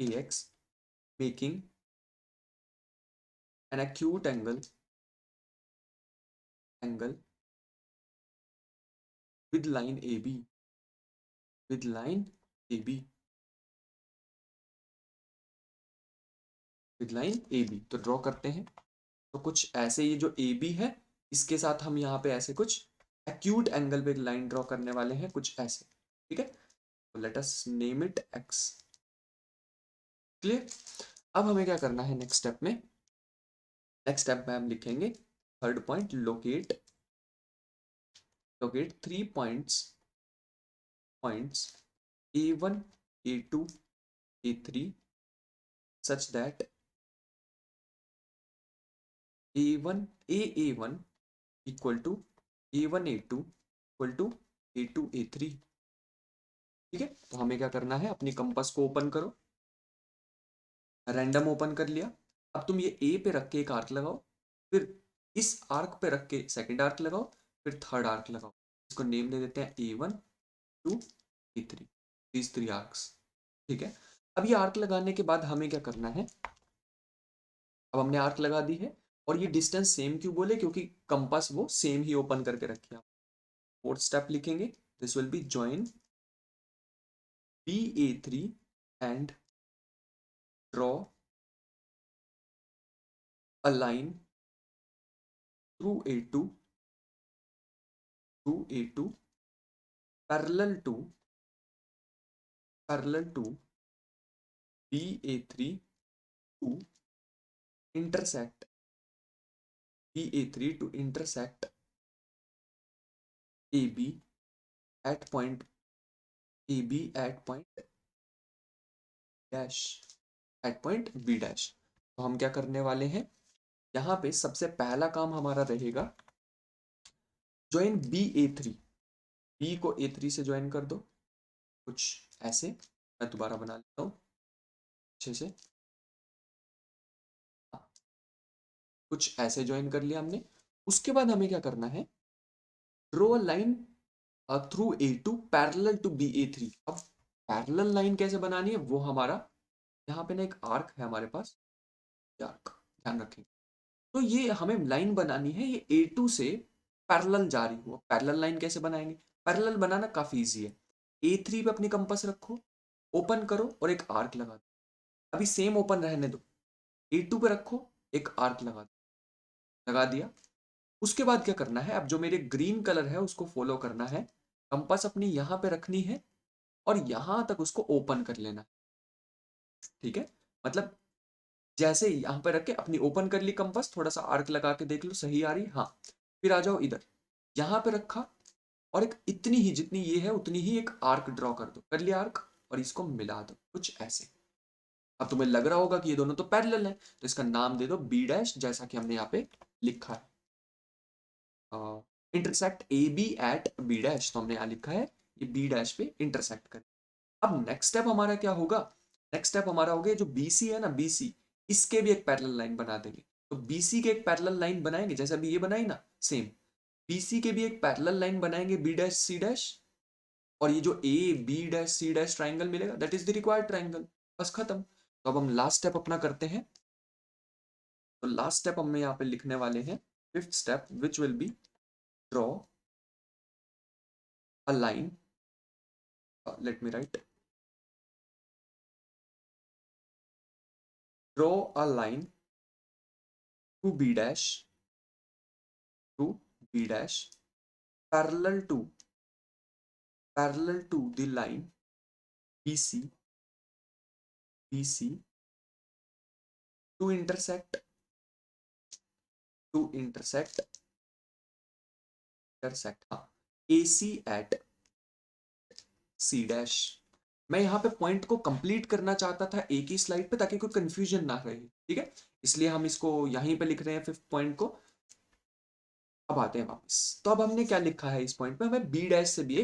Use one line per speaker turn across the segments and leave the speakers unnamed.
AX making an acute angle with line AB, with line AB, with line AB। तो draw करते हैं। तो कुछ ऐसे ये जो AB है इसके साथ हम यहाँ पे ऐसे कुछ एक्यूट एंगल पे लाइन ड्रॉ करने वाले हैं, कुछ ऐसे। ठीक है, तो late us name it X। Clear. अब हमें क्या करना है नेक्स्ट स्टेप में? नेक्स्ट स्टेप में हम लिखेंगे third point, locate 3 points A1 A2 A3 such that A1 A1 equal to A1 A2 equal to A2 A3। ठीक है, तो हमें क्या करना है, अपनी कंपास को ओपन करो। रैंडम ओपन कर लिया। अब तुम ये ए पे रख के एक आर्क लगाओ, फिर इस आर्क पे रख के सेकंड आर्क लगाओ, फिर थर्ड आर्क लगाओ। इसको नेम दे देते हैं A1 2 A3, दीज 3 आर्क्स। ठीक है, अब ये आर्क लगाने के बाद हमें क्या करना है? अब हमने आर्क लगा दी है, और ये डिस्टेंस सेम क्यों बोले? क्योंकि कंपास वो सेम ही ओपन करके रखे आप। फोर्थ स्टेप लिखेंगे, this will be join BA3 and draw a line through A2 parallel to BA3 to intersect BA3 to intersect AB at point dash at point B dash। तो हम क्या करने वाले हैं? यहाँ पे सबसे पहला काम हमारा रहेगा ज्वाइन BA3। B को A3 से ज्वाइन कर दो, कुछ ऐसे। मैं दोबारा बना लेता हूँ अच्छे से। कुछ ऐसे ज्वाइन कर लिया हमने। उसके बाद हमें क्या करना है? Draw a line through A2 parallel to BA3। अब पैरेलल लाइन कैसे बनानी है वो हमारा, यहाँ पे ना एक आर्क है हमारे पास, आर्क ध्यान रखें। तो ये हमें लाइन बनानी है, ये A2 से पैरेलल जा रही हो। पैरेलल लाइन कैसे बनाएंगे? पैरेलल बनाना काफी इजी है। A3 पे अपनी कंपास रखो, ओपन करो और एक आर्क लगा दो। अभी सेम ओपन रहने दो। A2 पे रखो, एक आर्क लगा दो। लगा दिया। उसके बाद क्या करना है? अब जो मेरे ग्रीन कलर है उसको फॉलो करना है। कंपास अपनी यहाँ पे रखनी है और यहाँ तक उसको ओपन कर लेना। ठीक है, मतलब जैसे यहाँ पे रख के अपनी ओपन कर ली कंपास, थोड़ा सा आर्क लगा के देख लो सही आ रही। हाँ, फिर आ जाओ इधर, यहाँ पे रखा और एक इतनी ही, जितनी ये है उतनी ही एक आर्क ड्रॉ कर दो। कर लिया आर्क, और इसको मिला दो कुछ ऐसे। अब तुम्हें लग रहा होगा कि ये दोनों तो पैरेलल है, तो इसका नाम दे दो B डैश, जैसा कि हमने यहाँ पे लिखा है। Intersect AB at B dash, तो हमने यहाँ लिखा है ये B डैश पे इंटरसेक्ट कर। अब नेक्स्ट स्टेप हमारा क्या होगा? नेक्स्ट स्टेप हमारा हो गया, जो BC है ना, BC, इसके भी एक पैरेलल लाइन बना देंगे। तो BC के एक पैरेलल लाइन बनाएंगे, जैसे अभी ये बनाई ना सेम, BC के भी एक पैरेलल लाइन बनाएंगे B डैश C डैश, और ये जो A B dash C dash triangle मिलेगा, that is the required triangle. बस खत्म। तो अब हम लास्ट स्टेप अपना करते हैं। तो लास्ट स्टेप हम यहाँ पे लिखने वाले हैं fifth step, which will be draw a line. Let me write, draw a line to B dash, to B dash parallel to the line BC to intersect हाँ AC at C dash। मैं यहाँ पे point को complete करना चाहता था एक ही slide पे, ताकि कोई कंफ्यूजन ना रहे। ठीक है, इसलिए हम इसको यहीं पे लिख रहे हैं फिफ्थ पॉइंट को। अब आते हैं वापस। तो अब हमने क्या लिखा है इस पॉइंट पे? हमें बी डैश से भी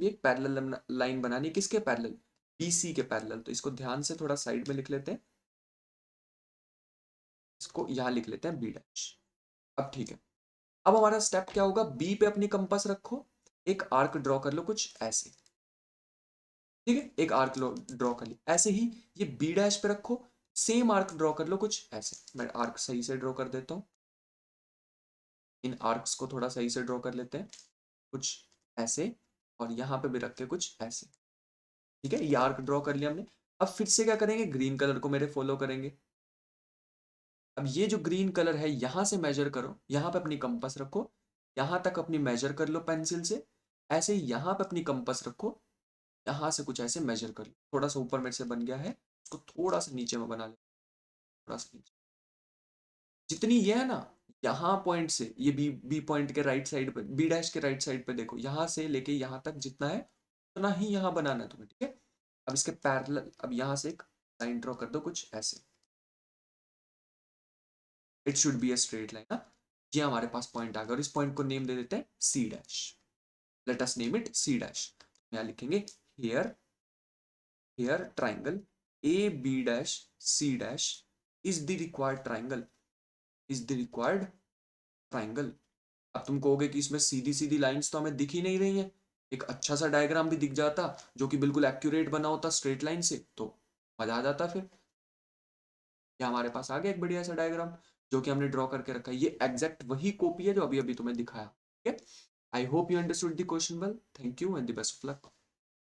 एक पैरेलल लाइन बनानी है। किसके पैरेलल? BC के पैरेलल। तो इसको ध्यान से थोड़ा साइड में लिख लेते हैं, इसको यहाँ लिख लेते हैं B डैश। अब ठीक है, अब हमारा स्टेप क्या होगा? B पे अपनी कंपास रखो, एक आर्क ड्रॉ कर लो कुछ ऐसे। ठीक है, एक आर्क ड्रॉ कर ली। ऐसे ही ये बी डैश पे रखो, सेम आर्क ड्रॉ कर लो कुछ ऐसे। मैं आर्क सही से ड्रॉ कर देता हूँ, इन आर्क्स को थोड़ा सही से ड्रॉ कर लेते हैं कुछ ऐसे, और यहाँ पे भी रख के कुछ ऐसे। ठीक है, ये आर्क ड्रॉ कर लिया हमने। अब फिर से क्या करेंगे, ग्रीन कलर को मेरे फॉलो करेंगे। अब ये जो ग्रीन कलर है यहाँ से मेजर करो, यहाँ पे अपनी कंपास रखो, यहाँ तक अपनी मेजर कर लो पेंसिल से। ऐसे ही यहाँ पे अपनी कंपास रखो, यहाँ से कुछ ऐसे मेजर कर लो। थोड़ा सा ऊपर मेरे से बन गया है, उसको थोड़ा सा नीचे में बना ले, थोड़ा सा नीचे। जितनी ये है ना, यहाँ पॉइंट से ये बी बी पॉइंट के राइट साइड पे, बी डैश के राइट साइड पे देखो, यहाँ से लेके यहाँ तक जितना है उतना ही यहाँ बनाना है तुम्हें। ठीक है, अब इसके पैरेलल अब यहाँ से एक लाइन ड्रॉ कर दो कुछ ऐसे। It should be a straight line ना। ये हमारे पास पॉइंट आ गया, और इस पॉइंट को नेम दे देते हैं C dash. Let us name it C dash. यहाँ लिखेंगे here, here triangle A B dash C dash is the required triangle, is the required triangle. अब तुम कहोगे कि इसमें सीधी सीधी लाइंस तो हमें दिख ही नहीं रही हैं, एक अच्छा सा डायग्राम भी दिख जाता जो कि बिल्कुल एक्यूरेट बना होता स्ट्रेट लाइन से, तो मजा आ जाता फिर। ये हमारे पास आ गया एक बढ़िया सा डायग्राम जो कि हमने ड्रॉ करके रखा है। ये एग्जैक्ट वही कॉपी है जो अभी अभी तुम्हें दिखाया। ठीक है, I hope you understood the question well. Thank you and the best of luck.